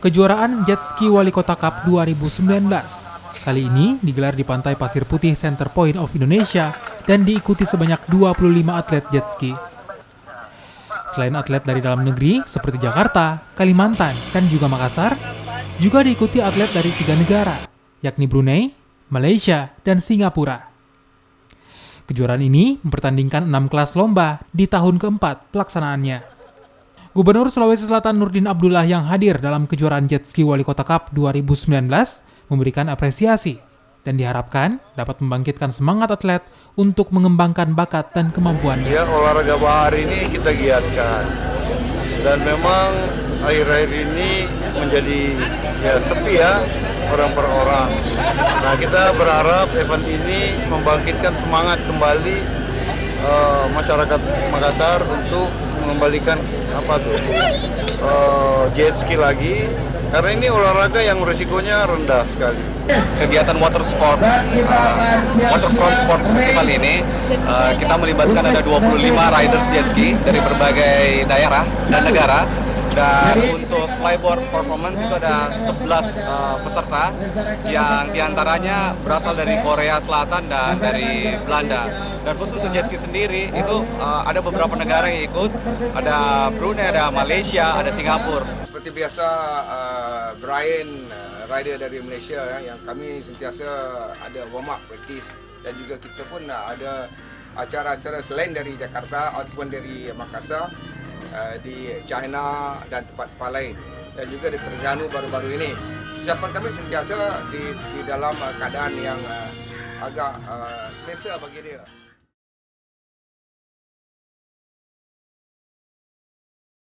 Kejuaraan Jet Ski Wali Kota Cup 2019 kali ini digelar di Pantai Pasir Putih Center Point of Indonesia dan diikuti sebanyak 25 atlet jet ski. Selain atlet dari dalam negeri seperti Jakarta, Kalimantan, dan juga Makassar, juga diikuti atlet dari 3 negara, yakni Brunei, Malaysia, dan Singapura. Kejuaraan ini mempertandingkan 6 kelas lomba di tahun keempat pelaksanaannya. Gubernur Sulawesi Selatan Nurdin Abdullah yang hadir dalam kejuaraan Jet Ski Wali Kota Cup 2019 memberikan apresiasi dan diharapkan dapat membangkitkan semangat atlet untuk mengembangkan bakat dan kemampuannya. Ya, olahraga bahar ini kita giatkan dan memang akhir-akhir ini menjadi sepi ya orang per orang. Nah, kita berharap event ini membangkitkan semangat kembali masyarakat Makassar untuk mengembalikan jet ski lagi, karena ini olahraga yang risikonya rendah sekali. Kegiatan waterfront sport festival ini kita melibatkan ada 25 riders jet ski dari berbagai daerah dan negara. Dan untuk flyboard performance itu ada 11 peserta yang diantaranya berasal dari Korea Selatan dan dari Belanda. Dan khusus untuk jet ski sendiri itu ada beberapa negara yang ikut, ada Brunei, ada Malaysia, ada Singapura. Seperti biasa, Brian, rider dari Malaysia, yang kami sentiasa ada warm up practice, dan juga kita pun ada acara-acara selain dari Jakarta ataupun dari Makassar, di China dan tempat-tempat lain, dan juga di Terengganu baru-baru ini. Kesiapan kami sentiasa di dalam keadaan yang agak selesa bagi dia.